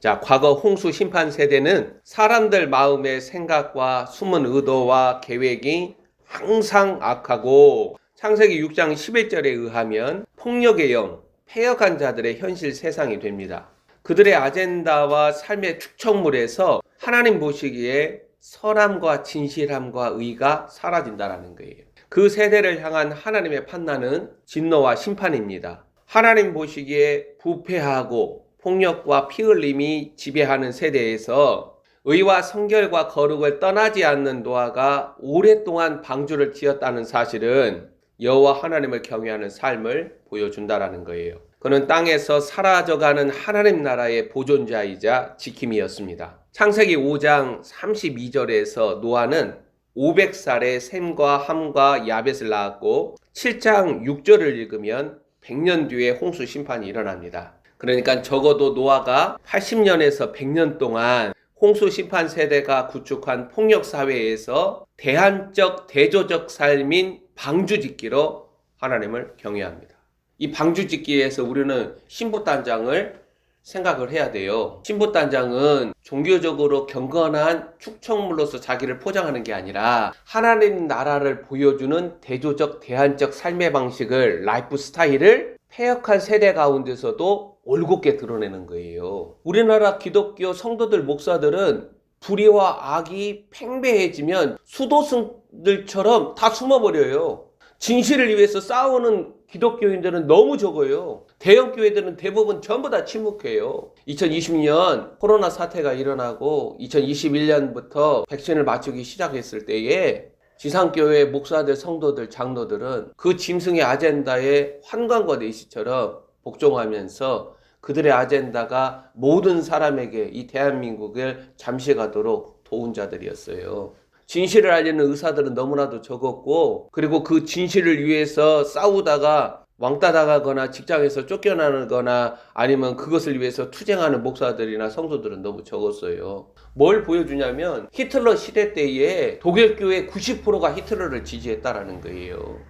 자, 과거 홍수 심판 세대는 사람들 마음의 생각과 숨은 의도와 계획이 항상 악하고 창세기 6장 11절에 의하면 폭력의 영, 패역한 자들의 현실 세상이 됩니다. 그들의 아젠다와 삶의 축적물에서 하나님 보시기에 선함과 진실함과 의가 사라진다는 거예요. 그 세대를 향한 하나님의 판단은 진노와 심판입니다. 하나님 보시기에 부패하고 폭력과 피 흘림이 지배하는 세대에서 의와 성결과 거룩을 떠나지 않는 노아가 오랫동안 방주를 지었다는 사실은 여호와 하나님을 경외하는 삶을 보여준다는 거예요. 그는 땅에서 사라져가는 하나님 나라의 보존자이자 지킴이였습니다. 창세기 5장 32절에서 노아는 500살에 셈과 함과 야벳을 낳았고 7장 6절을 읽으면 100년 뒤에 홍수 심판이 일어납니다. 그러니까 적어도 노아가 80년에서 100년 동안 홍수 심판 세대가 구축한 폭력 사회에서 대안적 대조적 삶인 방주짓기로 하나님을 경외합니다. 이 방주짓기에서 우리는 신부단장을 생각을 해야 돼요. 신부단장은 종교적으로 경건한 축척물로서 자기를 포장하는 게 아니라 하나님 나라를 보여주는 대조적 대안적 삶의 방식을 라이프 스타일을 패역한 세대 가운데서도 올곧게 드러내는 거예요. 우리나라 기독교 성도들 목사들은 불의와 악이 팽배해지면 수도승들처럼 다 숨어버려요. 진실을 위해서 싸우는 기독교인들은 너무 적어요. 대형 교회들은 대부분 전부 다 침묵해요. 2020년 코로나 사태가 일어나고 2021년부터 백신을 맞추기 시작했을 때에 지상교회 목사들, 성도들, 장로들은 그 짐승의 아젠다에 환관과 내시처럼 복종하면서 그들의 아젠다가 모든 사람에게 이 대한민국을 잠시 가도록 도운 자들이었어요. 진실을 알리는 의사들은 너무나도 적었고, 그리고 그 진실을 위해서 싸우다가 왕따 당하거나 직장에서 쫓겨나거나 아니면 그것을 위해서 투쟁하는 목사들이나 성도들은 너무 적었어요. 뭘 보여주냐면 히틀러 시대 때에 독일 교회 90%가 히틀러를 지지했다라는 거예요.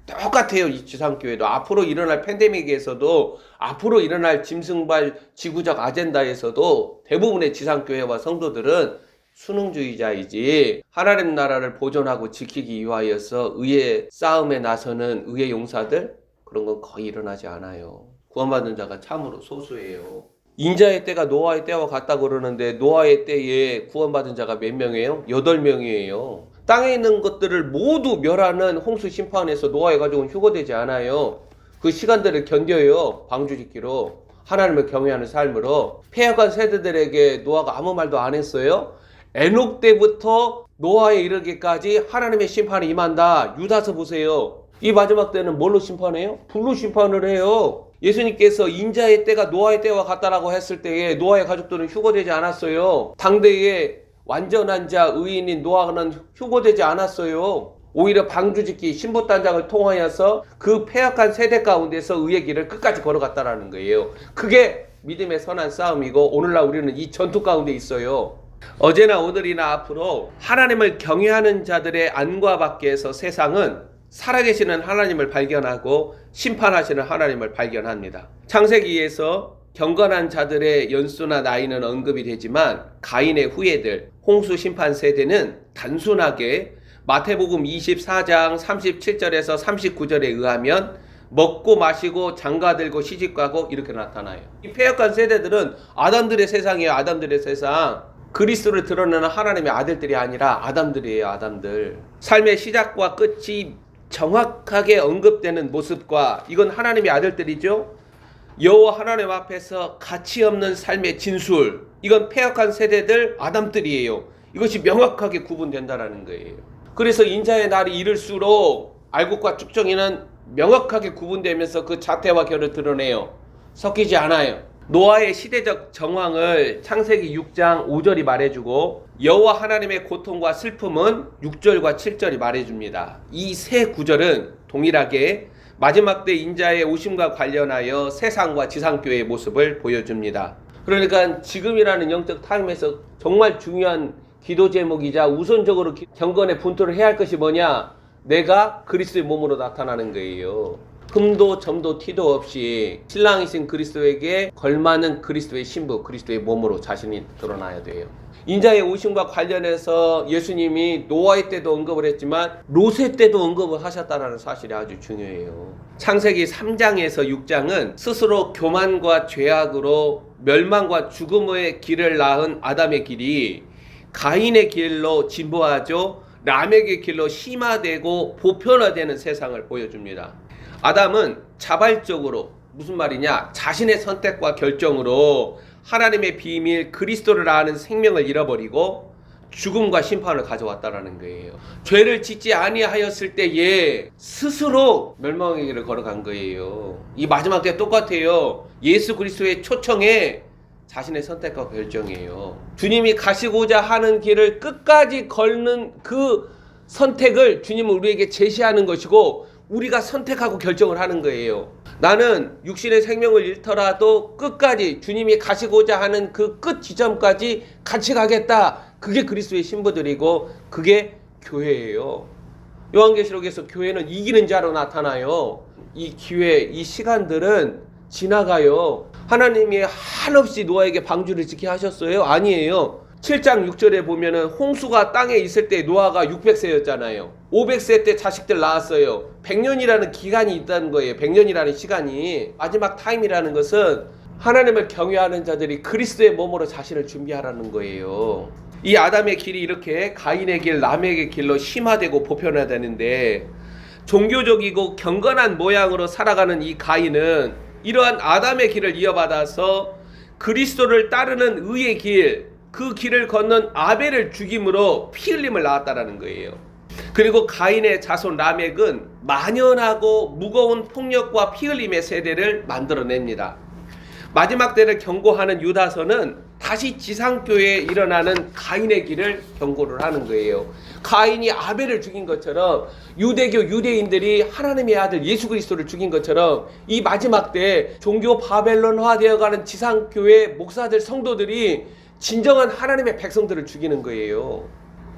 똑같아요. 이 지상교회도 앞으로 일어날 팬데믹에서도 앞으로 일어날 짐승발 지구적 아젠다에서도 대부분의 지상교회와 성도들은 순응주의자이지 하나님 나라를 보존하고 지키기 위하여서 의의 싸움에 나서는 의의 용사들 그런 건 거의 일어나지 않아요. 구원받은 자가 참으로 소수예요. 인자의 때가 노아의 때와 같다고 그러는데 노아의 때에 구원받은 자가 몇 명이에요? 8명이에요. 땅에 있는 것들을 모두 멸하는 홍수 심판에서 노아의 가족은 휴거되지 않아요. 그 시간들을 견뎌요. 방주짓기로 하나님을 경외하는 삶으로. 패역한 세대들에게 노아가 아무 말도 안 했어요. 에녹 때부터 노아에 이르기까지 하나님의 심판이 임한다. 유다서 보세요. 이 마지막 때는 뭘로 심판해요? 불로 심판을 해요. 예수님께서 인자의 때가 노아의 때와 같다라고 했을 때에 노아의 가족들은 휴거되지 않았어요. 당대의 완전한 자 의인인 노아는 휴거되지 않았어요. 오히려 방주짓기 신부단장을 통하여서 그 패역한 세대 가운데서 의의 길을 끝까지 걸어갔다라는 거예요. 그게 믿음의 선한 싸움이고 오늘날 우리는 이 전투 가운데 있어요. 어제나 오늘이나 앞으로 하나님을 경외하는 자들의 안과 밖에서 세상은 살아계시는 하나님을 발견하고 심판하시는 하나님을 발견합니다. 창세기에서 경건한 자들의 연수나 나이는 언급이 되지만 가인의 후예들, 홍수 심판 세대는 단순하게 마태복음 24장 37절에서 39절에 의하면 먹고 마시고 장가들고 시집가고 이렇게 나타나요. 이 패역한 세대들은 아담들의 세상이에요. 아담들의 세상. 그리스도를 드러내는 하나님의 아들들이 아니라 아담들이에요. 아담들. 삶의 시작과 끝이 정확하게 언급되는 모습과 이건 하나님의 아들들이죠. 여호와 하나님 앞에서 가치 없는 삶의 진술. 이건 패역한 세대들 아담들이에요. 이것이 명확하게 구분된다는 거예요. 그래서 인자의 날이 이를수록 알곡과 쭉정이는 명확하게 구분되면서 그 자태와 결을 드러내요. 섞이지 않아요. 노아의 시대적 정황을 창세기 6장 5절이 말해주고 여호와 하나님의 고통과 슬픔은 6절과 7절이 말해줍니다. 이 세 구절은 동일하게 마지막 때 인자의 오심과 관련하여 세상과 지상교회의 모습을 보여줍니다. 그러니까 지금이라는 영적 타임에서 정말 중요한 기도 제목이자 우선적으로 경건의 분투를 해야 할 것이 뭐냐? 내가 그리스도의 몸으로 나타나는 거예요. 흠도 점도 티도 없이 신랑이신 그리스도에게 걸맞는 그리스도의 신부, 그리스도의 몸으로 자신이 드러나야 돼요. 인자의 오심과 관련해서 예수님이 노아의 때도 언급을 했지만 롯의 때도 언급을 하셨다는 사실이 아주 중요해요. 창세기 3장에서 6장은 스스로 교만과 죄악으로 멸망과 죽음의 길을 낳은 아담의 길이 가인의 길로 진보하죠. 람의 길로 심화되고 보편화되는 세상을 보여줍니다. 아담은 자발적으로, 무슨 말이냐, 자신의 선택과 결정으로 하나님의 비밀 그리스도를 아는 생명을 잃어버리고 죽음과 심판을 가져왔다라는 거예요. 죄를 짓지 아니하였을 때에 스스로 멸망의 길을 걸어간 거예요. 이 마지막 때 똑같아요. 예수 그리스도의 초청에 자신의 선택과 결정이에요. 주님이 가시고자 하는 길을 끝까지 걷는 그 선택을 주님은 우리에게 제시하는 것이고 우리가 선택하고 결정을 하는 거예요. 나는 육신의 생명을 잃더라도 끝까지 주님이 가시고자 하는 그 끝 지점까지 같이 가겠다. 그게 그리스도의 신부들이고 그게 교회예요. 요한계시록에서 교회는 이기는 자로 나타나요. 이 기회, 이 시간들은 지나가요. 하나님이 한없이 노아에게 방주를 지게 하셨어요? 아니에요. 7장 6절에 보면은 홍수가 땅에 있을 때 노아가 600세였잖아요. 500세 때 자식들 낳았어요. 100년이라는 기간이 있다는 거예요. 100년이라는 시간이. 마지막 타임이라는 것은 하나님을 경외하는 자들이 그리스도의 몸으로 자신을 준비하라는 거예요. 이 아담의 길이 이렇게 가인의 길, 람의 길로 심화되고 보편화되는데 종교적이고 경건한 모양으로 살아가는 이 가인은 이러한 아담의 길을 이어받아서 그리스도를 따르는 의의 길, 그 길을 걷는 아벨을 죽임으로 피 흘림을 낳았다라는 거예요. 그리고 가인의 자손 라멕은 만연하고 무거운 폭력과 피 흘림의 세대를 만들어냅니다. 마지막 때를 경고하는 유다서는 다시 지상교회에 일어나는 가인의 길을 경고를 하는 거예요. 가인이 아벨을 죽인 것처럼 유대교 유대인들이 하나님의 아들 예수 그리스도를 죽인 것처럼 이 마지막 때 종교 바벨론화 되어가는 지상교회 목사들 성도들이 진정한 하나님의 백성들을 죽이는 거예요.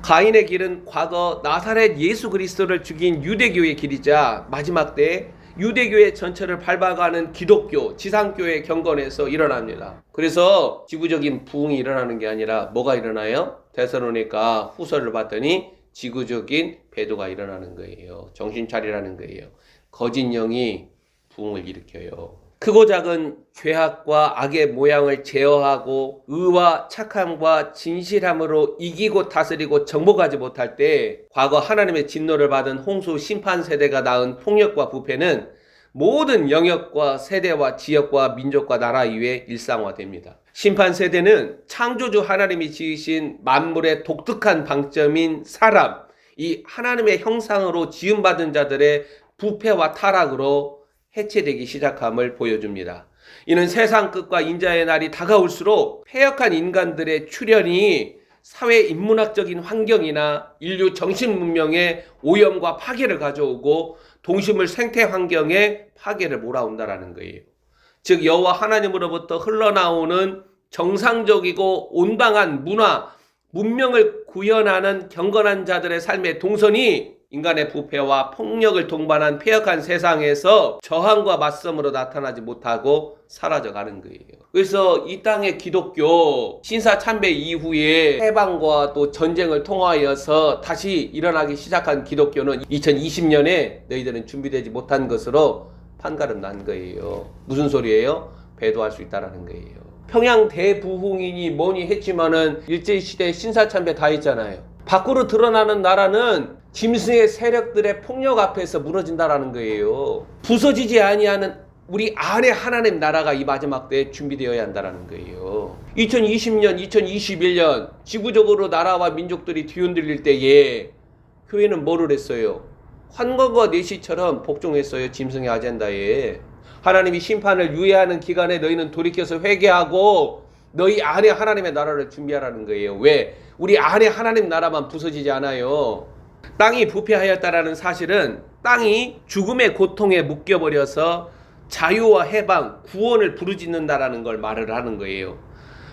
가인의 길은 과거 나사렛 예수 그리스도를 죽인 유대교의 길이자 마지막 때 유대교의 전체를 밟아가는 기독교, 지상교의 경건에서 일어납니다. 그래서 지구적인 부흥이 일어나는 게 아니라 뭐가 일어나요? 데살로니가 후서를 봤더니 지구적인 배도가 일어나는 거예요. 정신 차리라는 거예요. 거짓 영이 부흥을 일으켜요. 크고 작은 죄악과 악의 모양을 제어하고 의와 착함과 진실함으로 이기고 다스리고 정복하지 못할 때 과거 하나님의 진노를 받은 홍수 심판 세대가 낳은 폭력과 부패는 모든 영역과 세대와 지역과 민족과 나라 이외에 일상화됩니다. 심판 세대는 창조주 하나님이 지으신 만물의 독특한 방점인 사람, 이 하나님의 형상으로 지음받은 자들의 부패와 타락으로 해체되기 시작함을 보여줍니다. 이는 세상 끝과 인자의 날이 다가올수록 패역한 인간들의 출현이 사회 인문학적인 환경이나 인류 정신 문명의 오염과 파괴를 가져오고 동식물 생태 환경에 파괴를 몰아온다라는 거예요. 즉 여호와 하나님으로부터 흘러나오는 정상적이고 온당한 문화, 문명을 구현하는 경건한 자들의 삶의 동선이 인간의 부패와 폭력을 동반한 폐역한 세상에서 저항과 맞섬으로 나타나지 못하고 사라져가는 거예요. 그래서 이 땅의 기독교 신사참배 이후에 해방과 또 전쟁을 통하여서 다시 일어나기 시작한 기독교는 2020년에 너희들은 준비되지 못한 것으로 판가름 난 거예요. 무슨 소리예요? 배도할 수 있다는 거예요. 평양 대부흥이니 뭐니 했지만은 일제시대 신사참배 다 했잖아요. 밖으로 드러나는 나라는 짐승의 세력들의 폭력 앞에서 무너진다라는 거예요. 부서지지 아니하는 우리 안에 하나님 나라가 이 마지막 때에 준비되어야 한다라는 거예요. 2020년, 2021년 지구적으로 나라와 민족들이 뒤흔들릴 때에 교회는 뭐를 했어요? 환관과 내시처럼 복종했어요. 짐승의 아젠다에. 하나님이 심판을 유예하는 기간에 너희는 돌이켜서 회개하고 너희 안에 하나님의 나라를 준비하라는 거예요. 왜? 우리 안에 하나님 나라만 부서지지 않아요. 땅이 부패하였다라는 사실은 땅이 죽음의 고통에 묶여버려서 자유와 해방, 구원을 부르짖는다라는 걸 말을 하는 거예요.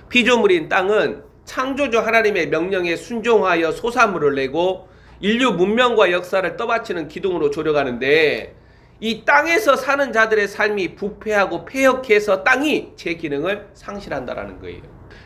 피조물인 땅은 창조주 하나님의 명령에 순종하여 소사물을 내고 인류 문명과 역사를 떠받치는 기둥으로 조려가는데 이 땅에서 사는 자들의 삶이 부패하고 폐역해서 땅이 제 기능을 상실한다라는 거예요.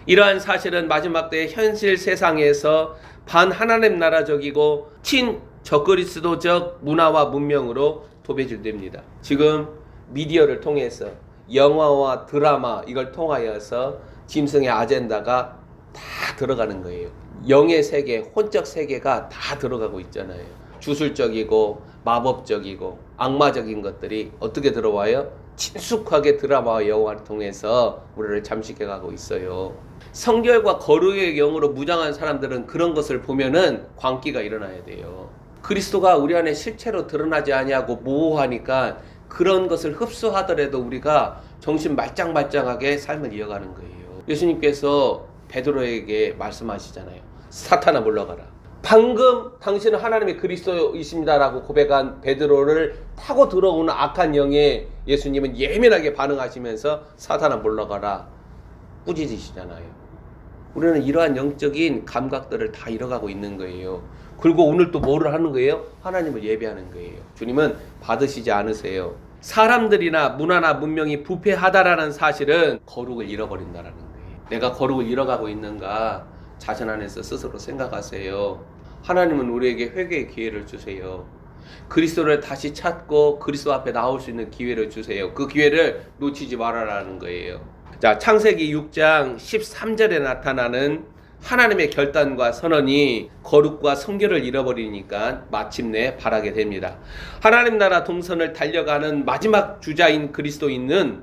이러한 사실은 마지막 때의 현실 세상에서 반하나님 나라적이고 친적그리스도적 문화와 문명으로 도배질됩니다. 지금 미디어를 통해서 영화와 드라마 이걸 통하여서 짐승의 아젠다가 다 들어가는 거예요. 영의 세계, 혼적 세계가 다 들어가고 있잖아요. 주술적이고 마법적이고 악마적인 것들이 어떻게 들어와요? 친숙하게 드라마와 영화를 통해서 우리를 잠식해가고 있어요. 성결과 거룩의 영으로 무장한 사람들은 그런 것을 보면은 광기가 일어나야 돼요. 그리스도가 우리 안에 실체로 드러나지 아니하고 모호하니까 그런 것을 흡수하더라도 우리가 정신 말짱말짱하게 삶을 이어가는 거예요. 예수님께서 베드로에게 말씀하시잖아요. 사탄아 물러가라. 방금 당신은 하나님의 그리스도이십니다라고 고백한 베드로를 타고 들어오는 악한 영에 예수님은 예민하게 반응하시면서 사탄아 물러가라 꾸짖으시잖아요. 우리는 이러한 영적인 감각들을 다 잃어가고 있는 거예요. 그리고 오늘 또 뭐를 하는 거예요? 하나님을 예배하는 거예요. 주님은 받으시지 않으세요. 사람들이나 문화나 문명이 부패하다라는 사실은 거룩을 잃어버린다라는 거예요. 내가 거룩을 잃어가고 있는가 자신 안에서 스스로 생각하세요. 하나님은 우리에게 회개의 기회를 주세요. 그리스도를 다시 찾고 그리스도 앞에 나올 수 있는 기회를 주세요. 그 기회를 놓치지 말아라는 거예요. 자, 창세기 6장 13절에 나타나는 하나님의 결단과 선언이 거룩과 성결을 잃어버리니까 마침내 바라게 됩니다. 하나님 나라 동선을 달려가는 마지막 주자인 그리스도인은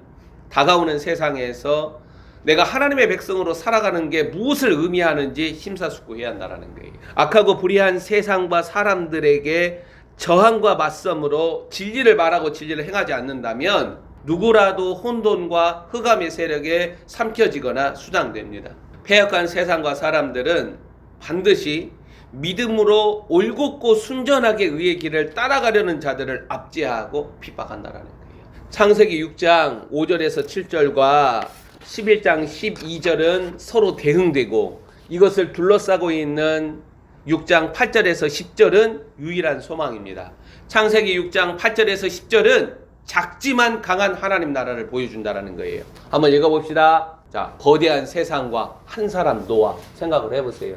다가오는 세상에서 내가 하나님의 백성으로 살아가는 게 무엇을 의미하는지 심사숙고해야 한다는 거예요. 악하고 불의한 세상과 사람들에게 저항과 맞섬으로 진리를 말하고 진리를 행하지 않는다면 누구라도 혼돈과 흑암의 세력에 삼켜지거나 수장됩니다. 패역한 세상과 사람들은 반드시 믿음으로 올곧고 순전하게 의의 길을 따라가려는 자들을 압제하고 핍박한다는 거예요. 창세기 6장 5절에서 7절과 11장 12절은 서로 대응되고 이것을 둘러싸고 있는 6장 8절에서 10절은 유일한 소망입니다. 창세기 6장 8절에서 10절은 작지만 강한 하나님 나라를 보여준다는 거예요. 한번 읽어봅시다. 자, 거대한 세상과 한 사람 노아 생각을 해보세요.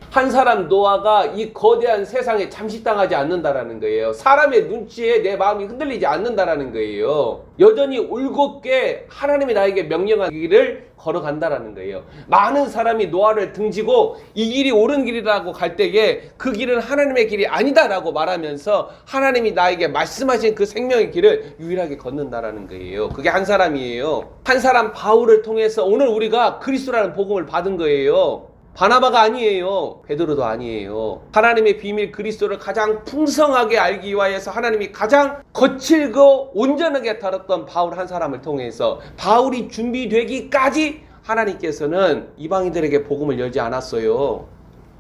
한 사람 노아가 이 거대한 세상에 잠식당하지 않는다라는 거예요. 사람의 눈치에 내 마음이 흔들리지 않는다라는 거예요. 여전히 올곧게 하나님이 나에게 명령한 길을 걸어간다라는 거예요. 많은 사람이 노아를 등지고 이 길이 옳은 길이라고 갈 때에 그 길은 하나님의 길이 아니다라고 말하면서 하나님이 나에게 말씀하신 그 생명의 길을 유일하게 걷는다라는 거예요. 그게 한 사람이에요. 한 사람 바울을 통해서 오늘 우리가 그리스도라는 복음을 받은 거예요. 바나바가 아니에요. 베드로도 아니에요. 하나님의 비밀 그리스도를 가장 풍성하게 알기 위하여서 하나님이 가장 거칠고 온전하게 다뤘던 바울 한 사람을 통해서 바울이 준비되기까지 하나님께서는 이방인들에게 복음을 열지 않았어요.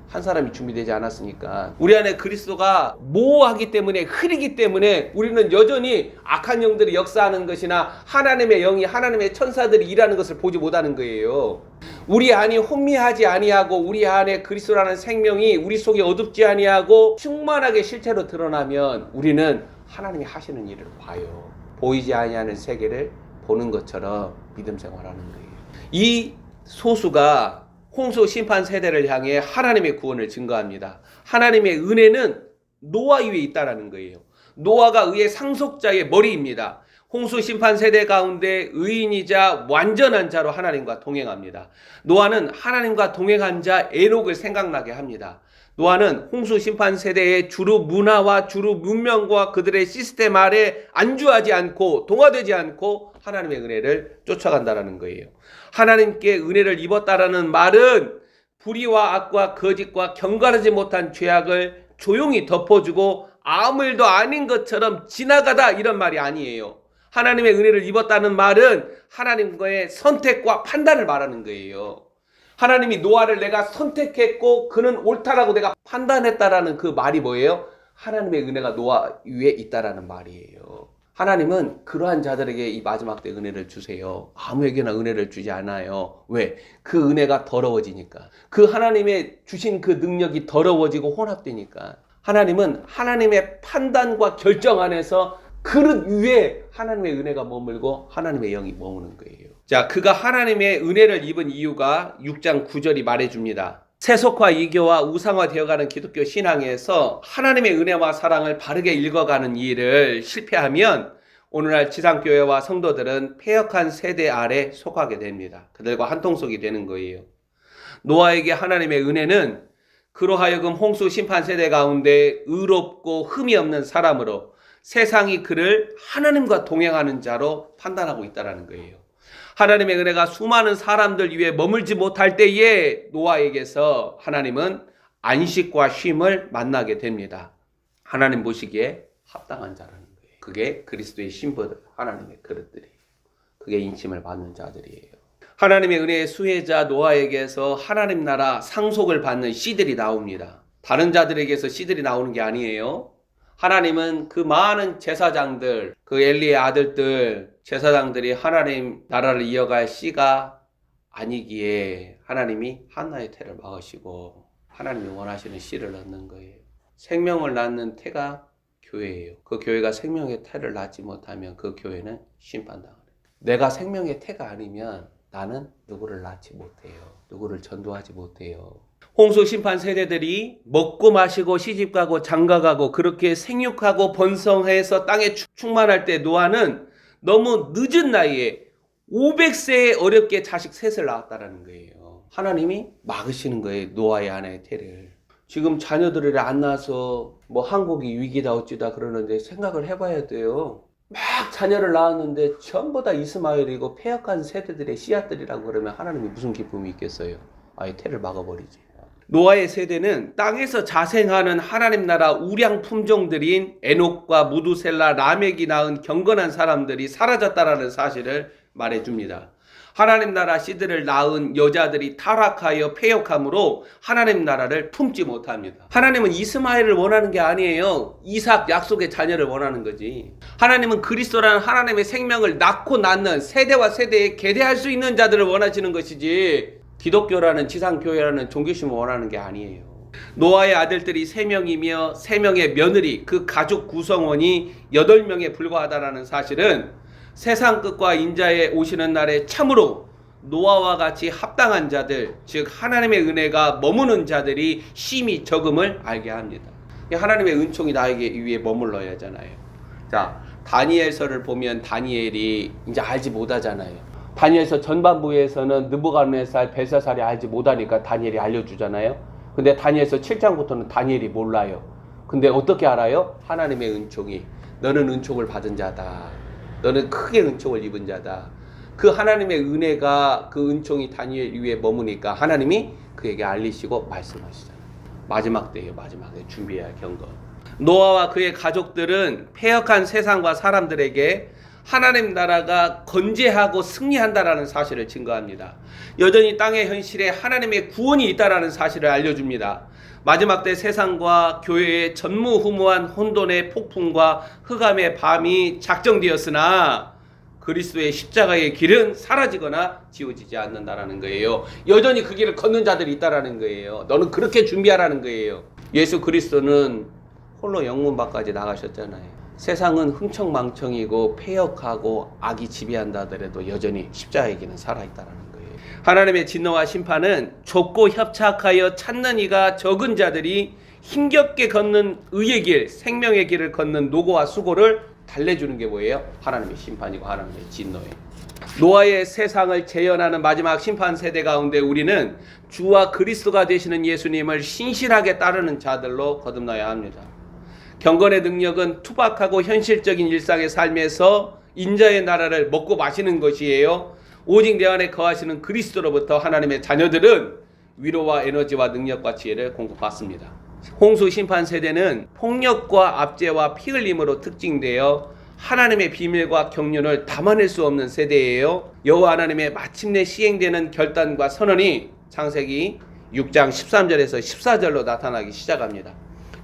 한 사람이 준비되지 않았으니까. 우리 안에 그리스도가 모호하기 때문에 흐리기 때문에 우리는 여전히 악한 영들이 역사하는 것이나 하나님의 영이 하나님의 천사들이 일하는 것을 보지 못하는 거예요. 우리 안이 혼미하지 아니하고 우리 안에 그리스도라는 생명이 우리 속에 어둡지 아니하고 충만하게 실체로 드러나면 우리는 하나님이 하시는 일을 봐요. 보이지 아니하는 세계를 보는 것처럼 믿음 생활하는 거예요. 이 소수가 홍수 심판 세대를 향해 하나님의 구원을 증거합니다. 하나님의 은혜는 노아 위에 있다라는 거예요. 노아가 의의 상속자의 머리입니다. 홍수 심판 세대 가운데 의인이자 완전한 자로 하나님과 동행합니다. 노아는 하나님과 동행한 자 에녹을 생각나게 합니다. 노아는 홍수 심판 세대의 주류 문화와 주류 문명과 그들의 시스템 아래 안주하지 않고 동화되지 않고 하나님의 은혜를 쫓아간다라는 거예요. 하나님께 은혜를 입었다라는 말은 불의와 악과 거짓과 경건하지 못한 죄악을 조용히 덮어주고 아무 일도 아닌 것처럼 지나가다 이런 말이 아니에요. 하나님의 은혜를 입었다는 말은 하나님과의 선택과 판단을 말하는 거예요. 하나님이 노아를 내가 선택했고 그는 옳다라고 내가 판단했다라는 그 말이 뭐예요? 하나님의 은혜가 노아 위에 있다라는 말이에요. 하나님은 그러한 자들에게 이 마지막 때 은혜를 주세요. 아무에게나 은혜를 주지 않아요. 왜? 그 은혜가 더러워지니까. 그 하나님의 주신 그 능력이 더러워지고 혼합되니까. 하나님은 하나님의 판단과 결정 안에서 그릇 위에 하나님의 은혜가 머물고 하나님의 영이 머무는 거예요. 자, 그가 하나님의 은혜를 입은 이유가 6장 9절이 말해줍니다. 세속화, 이교와 우상화 되어가는 기독교 신앙에서 하나님의 은혜와 사랑을 바르게 읽어가는 일을 실패하면 오늘날 지상교회와 성도들은 패역한 세대 아래 속하게 됩니다. 그들과 한통속이 되는 거예요. 노아에게 하나님의 은혜는 그로 하여금 홍수 심판 세대 가운데 의롭고 흠이 없는 사람으로 세상이 그를 하나님과 동행하는 자로 판단하고 있다는 거예요. 하나님의 은혜가 수많은 사람들 위해 머물지 못할 때에 노아에게서 하나님은 안식과 쉼을 만나게 됩니다. 하나님 보시기에 합당한 자라는 거예요. 그게 그리스도의 신부들, 하나님의 그릇들이에요. 그게 인침을 받는 자들이에요. 하나님의 은혜의 수혜자 노아에게서 하나님 나라 상속을 받는 씨들이 나옵니다. 다른 자들에게서 씨들이 나오는 게 아니에요. 하나님은 그 많은 제사장들, 그 엘리의 아들들, 제사장들이 하나님 나라를 이어갈 씨가 아니기에 하나님이 한나의 태를 막으시고 하나님이 원하시는 씨를 낳는 거예요. 생명을 낳는 태가 교회예요. 그 교회가 생명의 태를 낳지 못하면 그 교회는 심판당하는 거예요. 내가 생명의 태가 아니면 나는 누구를 낳지 못해요. 누구를 전도하지 못해요. 홍수 심판 세대들이 먹고 마시고 시집가고 장가가고 그렇게 생육하고 번성해서 땅에 충만할 때 노아는 너무 늦은 나이에 500세에 어렵게 자식 셋을 낳았다는 거예요. 하나님이 막으시는 거예요. 노아의 아내의 태를. 지금 자녀들을 안 낳아서 뭐 한국이 위기다 어찌다 그러는데 생각을 해봐야 돼요. 막 자녀를 낳았는데 전부 다 이스마엘이고 패역한 세대들의 씨앗들이라고 그러면 하나님이 무슨 기쁨이 있겠어요? 아예 태를 막아버리지. 노아의 세대는 땅에서 자생하는 하나님 나라 우량 품종들인 에녹과 무두셀라, 라멕이 낳은 경건한 사람들이 사라졌다라는 사실을 말해줍니다. 하나님 나라 씨들을 낳은 여자들이 타락하여 패역함으로 하나님 나라를 품지 못합니다. 하나님은 이스마엘을 원하는 게 아니에요. 이삭 약속의 자녀를 원하는 거지. 하나님은 그리스도라는 하나님의 생명을 낳고 낳는 세대와 세대에 계대할 수 있는 자들을 원하시는 것이지 기독교라는 지상교회라는 종교심을 원하는 게 아니에요. 노아의 아들들이 3명이며 3명의 며느리, 그 가족 구성원이 8명에 불과하다는 사실은 세상 끝과 인자에 오시는 날에 참으로 노아와 같이 합당한 자들, 즉 하나님의 은혜가 머무는 자들이 심히 적음을 알게 합니다. 하나님의 은총이 나에게 위에 머물러야 하잖아요. 자, 다니엘서를 보면 다니엘이 이제 알지 못하잖아요. 다니엘서 전반부에서는 느부갓네살, 벨사살이 알지 못하니까 다니엘이 알려주잖아요. 근데 다니엘서 7장부터는 다니엘이 몰라요. 근데 어떻게 알아요? 하나님의 은총이, 너는 은총을 받은 자다. 너는 크게 은총을 입은 자다. 그 하나님의 은혜가, 그 은총이 다니엘 위에 머무니까 하나님이 그에게 알리시고 말씀하시잖아요. 마지막 때예요. 마지막 때 준비해야 할 경건. 노아와 그의 가족들은 패역한 세상과 사람들에게 하나님 나라가 건재하고 승리한다라는 사실을 증거합니다. 여전히 땅의 현실에 하나님의 구원이 있다라는 사실을 알려줍니다. 마지막 때 세상과 교회의 전무후무한 혼돈의 폭풍과 흑암의 밤이 작정되었으나 그리스도의 십자가의 길은 사라지거나 지워지지 않는다라는 거예요. 여전히 그 길을 걷는 자들이 있다라는 거예요. 너는 그렇게 준비하라는 거예요. 예수 그리스도는 홀로 영문밖까지 나가셨잖아요. 세상은 흥청망청이고 패역하고 악이 지배한다 하더라도 여전히 십자가의 길은 살아있다는 거예요. 하나님의 진노와 심판은 좁고 협착하여 찾는 이가 적은 자들이 힘겹게 걷는 의의 길, 생명의 길을 걷는 노고와 수고를 달래주는 게 뭐예요? 하나님의 심판이고 하나님의 진노예요. 노아의 세상을 재현하는 마지막 심판 세대 가운데 우리는 주와 그리스도가 되시는 예수님을 신실하게 따르는 자들로 거듭나야 합니다. 경건의 능력은 투박하고 현실적인 일상의 삶에서 인자의 나라를 먹고 마시는 것이에요. 오직 내 안에 거하시는 그리스도로부터 하나님의 자녀들은 위로와 에너지와 능력과 지혜를 공급받습니다. 홍수 심판 세대는 폭력과 압제와 피 흘림으로 특징되어 하나님의 비밀과 경륜을 담아낼 수 없는 세대예요. 여호와 하나님의 마침내 시행되는 결단과 선언이 창세기 6장 13절에서 14절로 나타나기 시작합니다.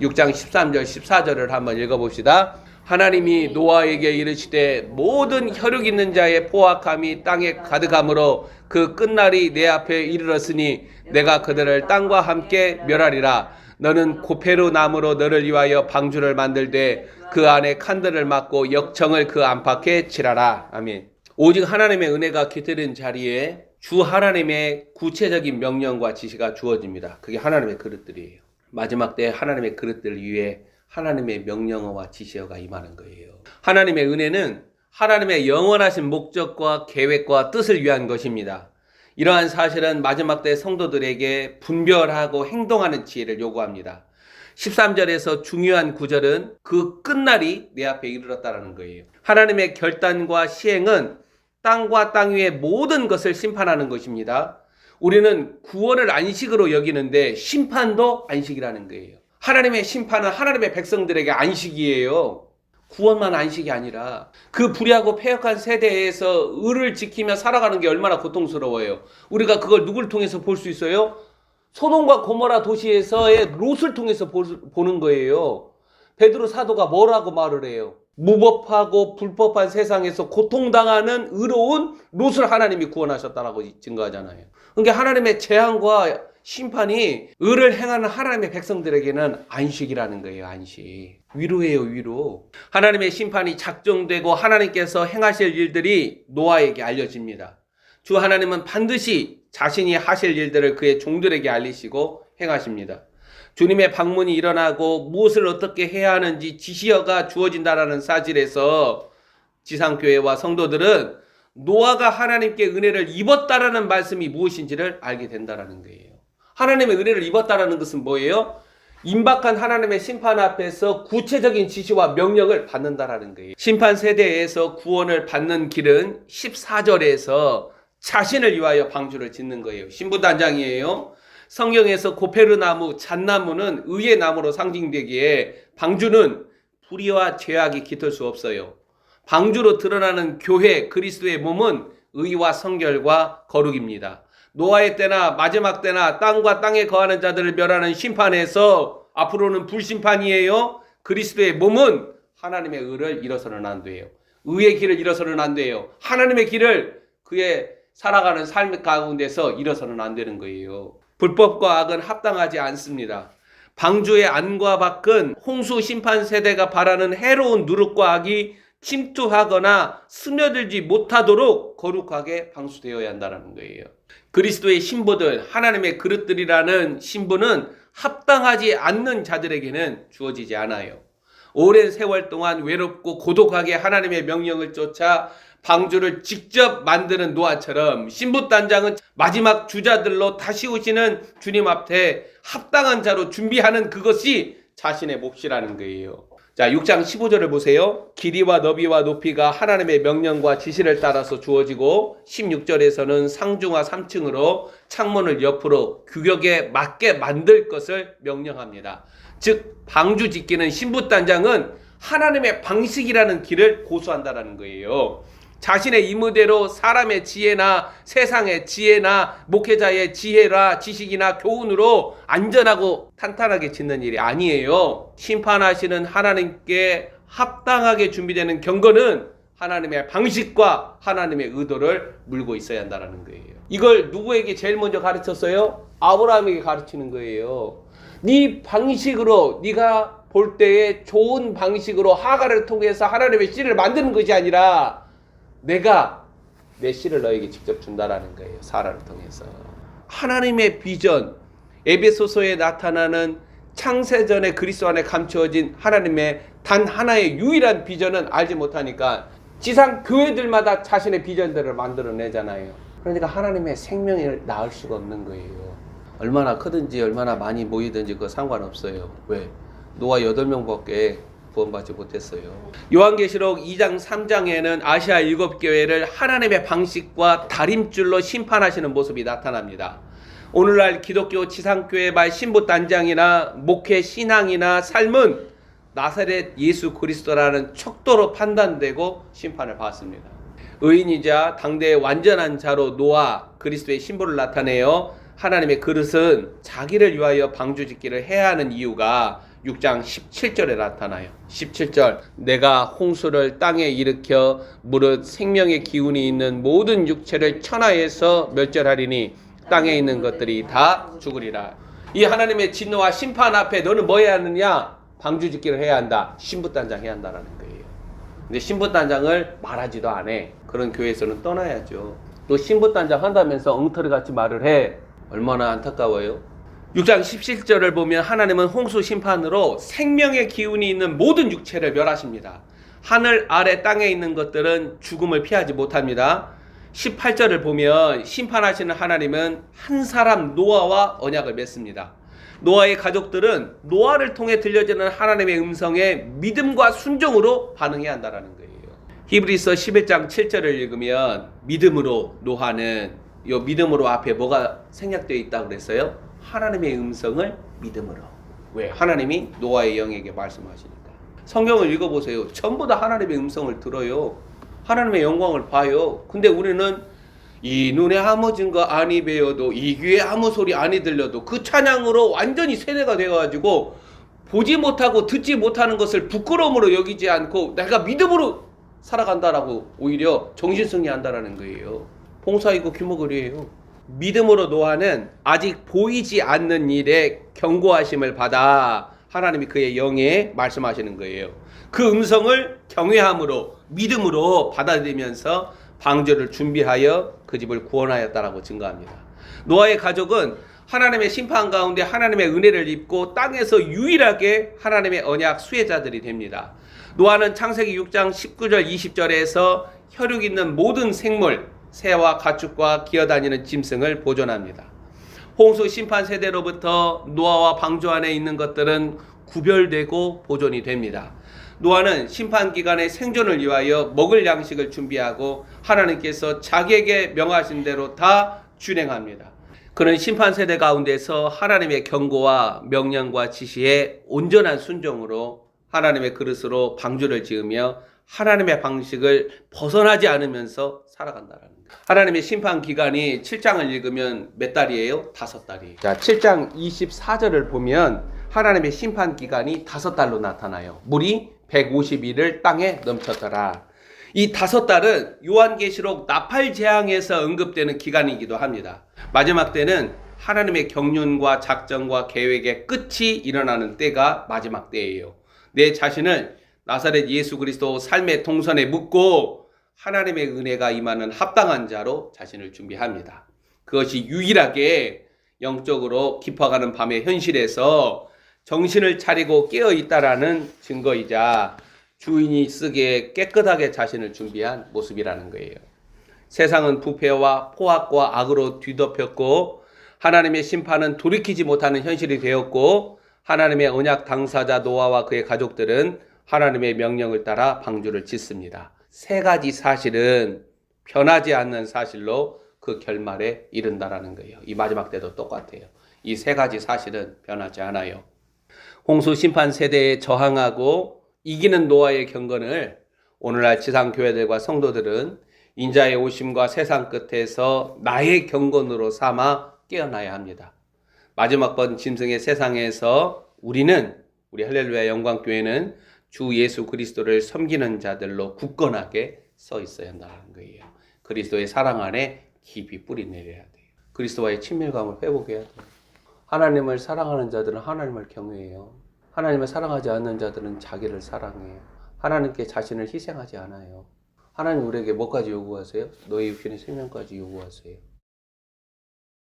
6장 13절 14절을 한번 읽어봅시다. 하나님이 노아에게 이르시되 모든 혈육 있는 자의 포악함이 땅에 가득함으로 그 끝날이 내 앞에 이르렀으니 내가 그들을 땅과 함께 멸하리라. 너는 고페르 나무로 너를 위하여 방주를 만들되 그 안에 칸들을 막고 역청을 그 안팎에 칠하라. 아멘. 오직 하나님의 은혜가 깃드는 자리에 주 하나님의 구체적인 명령과 지시가 주어집니다. 그게 하나님의 그릇들이에요. 마지막 때 하나님의 그릇들 위에 하나님의 명령어와 지시어가 임하는 거예요. 하나님의 은혜는 하나님의 영원하신 목적과 계획과 뜻을 위한 것입니다. 이러한 사실은 마지막 때 성도들에게 분별하고 행동하는 지혜를 요구합니다. 13절에서 중요한 구절은 그 끝날이 내 앞에 이르렀다라는 거예요. 하나님의 결단과 시행은 땅과 땅 위의 모든 것을 심판하는 것입니다. 우리는 구원을 안식으로 여기는데 심판도 안식이라는 거예요. 하나님의 심판은 하나님의 백성들에게 안식이에요. 구원만 안식이 아니라 그 불의하고 패역한 세대에서 의를 지키며 살아가는 게 얼마나 고통스러워요. 우리가 그걸 누굴 통해서 볼 수 있어요? 소돔과 고모라 도시에서의 롯을 통해서 보는 거예요. 베드로 사도가 뭐라고 말을 해요? 무법하고 불법한 세상에서 고통당하는 의로운 롯을 하나님이 구원하셨다라고 증거하잖아요. 그러니까 하나님의 재앙과 심판이 의를 행하는 하나님의 백성들에게는 안식이라는 거예요. 안식. 위로예요. 위로. 하나님의 심판이 작정되고 하나님께서 행하실 일들이 노아에게 알려집니다. 주 하나님은 반드시 자신이 하실 일들을 그의 종들에게 알리시고 행하십니다. 주님의 방문이 일어나고 무엇을 어떻게 해야 하는지 지시어가 주어진다라는 사실에서 지상교회와 성도들은 노아가 하나님께 은혜를 입었다라는 말씀이 무엇인지를 알게 된다라는 거예요. 하나님의 은혜를 입었다라는 것은 뭐예요? 임박한 하나님의 심판 앞에서 구체적인 지시와 명령을 받는다라는 거예요. 심판 세대에서 구원을 받는 길은 14절에서 자신을 위하여 방주를 짓는 거예요. 신부단장이에요. 성경에서 고페르 나무, 잣나무는 의의 나무로 상징되기에 방주는 불의와 죄악이 깃들 수 없어요. 방주로 드러나는 교회, 그리스도의 몸은 의와 성결과 거룩입니다. 노아의 때나 마지막 때나 땅과 땅에 거하는 자들을 멸하는 심판에서 앞으로는 불심판이에요. 그리스도의 몸은 하나님의 의를 잃어서는 안 돼요. 의의 길을 잃어서는 안 돼요. 하나님의 길을 그의 살아가는 삶 가운데서 잃어서는 안 되는 거예요. 불법과 악은 합당하지 않습니다. 방주의 안과 밖은 홍수 심판 세대가 바라는 해로운 누룩과 악이 침투하거나 스며들지 못하도록 거룩하게 방수되어야 한다는 거예요. 그리스도의 신부들, 하나님의 그릇들이라는 신부는 합당하지 않는 자들에게는 주어지지 않아요. 오랜 세월 동안 외롭고 고독하게 하나님의 명령을 쫓아 방주를 직접 만드는 노아처럼 신부단장은 마지막 주자들로 다시 오시는 주님 앞에 합당한 자로 준비하는 그것이 자신의 몫이라는 거예요. 자, 6장 15절을 보세요. 길이와 너비와 높이가 하나님의 명령과 지시를 따라서 주어지고 16절에서는 상중하 3층으로 창문을 옆으로 규격에 맞게 만들 것을 명령합니다. 즉 방주 짓기는 신부단장은 하나님의 방식이라는 길을 고수한다는 거예요. 자신의 임무대로 사람의 지혜나 세상의 지혜나 목회자의 지혜나 지식이나 교훈으로 안전하고 탄탄하게 짓는 일이 아니에요. 심판하시는 하나님께 합당하게 준비되는 경건은 하나님의 방식과 하나님의 의도를 물고 있어야 한다는 거예요. 이걸 누구에게 제일 먼저 가르쳤어요? 아브라함에게 가르치는 거예요. 네 방식으로 네가 볼 때에 좋은 방식으로 하갈을 통해서 하나님의 씨를 만드는 것이 아니라 내가 내 씨를 너에게 직접 준다라는 거예요. 사라를 통해서. 하나님의 비전, 에베소서에 나타나는 창세전에 그리스도 안에 감추어진 하나님의 단 하나의 유일한 비전은 알지 못하니까 지상 교회들마다 자신의 비전들을 만들어내잖아요. 그러니까 하나님의 생명을 낳을 수가 없는 거예요. 얼마나 크든지 얼마나 많이 모이든지 그거 상관없어요. 왜? 노아 8명밖에 구원받지 못했어요. 요한계시록 2장 3장에는 아시아 7교회를 하나님의 방식과 다림줄로 심판하시는 모습이 나타납니다. 오늘날 기독교 지상교회발 신부단장이나 목회 신앙이나 삶은 나사렛 예수 그리스도라는 척도로 판단되고 심판을 받습니다. 의인이자 당대의 완전한 자로 노아 그리스도의 신부를 나타내어 하나님의 그릇은 자기를 위하여 방주짓기를 해야 하는 이유가 6장 17절에 나타나요. 17절 내가 홍수를 땅에 일으켜 무릇 생명의 기운이 있는 모든 육체를 천하에서 멸절하리니 땅에 있는 것들이 다 죽으리라. 이 하나님의 진노와 심판 앞에 너는 뭐 해야 하느냐? 방주짓기를 해야 한다. 신부단장 해야 한다라는 거예요. 근데 신부단장을 말하지도 않아. 그런 교회에서는 떠나야죠. 또 신부단장 한다면서 엉터리같이 말을 해. 얼마나 안타까워요. 6장 17절을 보면 하나님은 홍수 심판으로 생명의 기운이 있는 모든 육체를 멸하십니다. 하늘 아래 땅에 있는 것들은 죽음을 피하지 못합니다. 18절을 보면 심판하시는 하나님은 한 사람 노아와 언약을 맺습니다. 노아의 가족들은 노아를 통해 들려지는 하나님의 음성에 믿음과 순종으로 반응해야 한다는 거예요. 히브리서 11장 7절을 읽으면 믿음으로 노아는 이 믿음으로 앞에 뭐가 생략되어 있다고 그랬어요? 하나님의 음성을 믿음으로. 왜? 하나님이 노아의 영에게 말씀하시니까. 성경을 읽어보세요. 전부 다 하나님의 음성을 들어요. 하나님의 영광을 봐요. 근데 우리는 이 눈에 아무 증거 아니 배어도 이 귀에 아무 소리 아니 들려도 그 찬양으로 완전히 세뇌가 되어가지고 보지 못하고 듣지 못하는 것을 부끄러움으로 여기지 않고 내가 믿음으로 살아간다라고 오히려 정신승리 한다라는 거예요. 봉사이고 규모거리예요. 믿음으로 노아는 아직 보이지 않는 일에 경고하심을 받아 하나님이 그의 영에 말씀하시는 거예요. 그 음성을 경외함으로 믿음으로 받아들이면서 방주를 준비하여 그 집을 구원하였다라고 증거합니다. 노아의 가족은 하나님의 심판 가운데 하나님의 은혜를 입고 땅에서 유일하게 하나님의 언약 수혜자들이 됩니다. 노아는 창세기 6장 19절 20절에서 혈육 있는 모든 생물, 새와 가축과 기어다니는 짐승을 보존합니다. 홍수 심판 세대로부터 노아와 방주 안에 있는 것들은 구별되고 보존이 됩니다. 노아는 심판 기간의 생존을 위하여 먹을 양식을 준비하고 하나님께서 자기에게 명하신 대로 다 준행합니다. 그는 심판 세대 가운데서 하나님의 경고와 명령과 지시에 온전한 순종으로 하나님의 그릇으로 방주를 지으며 하나님의 방식을 벗어나지 않으면서 살아간다는 거예요. 하나님의 심판 기간이 7장을 읽으면 몇 달이에요? 5달이에요. 자, 7장 24절을 보면 하나님의 심판 기간이 5달로 나타나요. 물이 150일을 땅에 넘쳤더라. 이 5달은 요한계시록 나팔 재앙에서 언급되는 기간이기도 합니다. 마지막 때는 하나님의 경륜과 작정과 계획의 끝이 일어나는 때가 마지막 때예요. 내 자신을 나사렛 예수 그리스도 삶의 동선에 묻고 하나님의 은혜가 임하는 합당한 자로 자신을 준비합니다. 그것이 유일하게 영적으로 깊어가는 밤의 현실에서 정신을 차리고 깨어있다라는 증거이자 주인이 쓰기에 깨끗하게 자신을 준비한 모습이라는 거예요. 세상은 부패와 포악과 악으로 뒤덮였고 하나님의 심판은 돌이키지 못하는 현실이 되었고 하나님의 언약 당사자 노아와 그의 가족들은 하나님의 명령을 따라 방주를 짓습니다. 3가지 사실은 변하지 않는 사실로 그 결말에 이른다라는 거예요. 이 마지막 때도 똑같아요. 이 3가지 사실은 변하지 않아요. 홍수 심판 세대에 저항하고 이기는 노아의 경건을 오늘날 지상교회들과 성도들은 인자의 오심과 세상 끝에서 나의 경건으로 삼아 깨어나야 합니다. 마지막 번 짐승의 세상에서 우리 할렐루야 영광교회는 주 예수 그리스도를 섬기는 자들로 굳건하게 서 있어야 한다는 거예요. 그리스도의 사랑 안에 깊이 뿌리 내려야 돼요. 그리스도와의 친밀감을 회복해야 돼요. 하나님을 사랑하는 자들은 하나님을 경외해요. 하나님을 사랑하지 않는 자들은 자기를 사랑해요. 하나님께 자신을 희생하지 않아요. 하나님 우리에게 뭐까지 요구하세요? 너의 육신의 생명까지 요구하세요.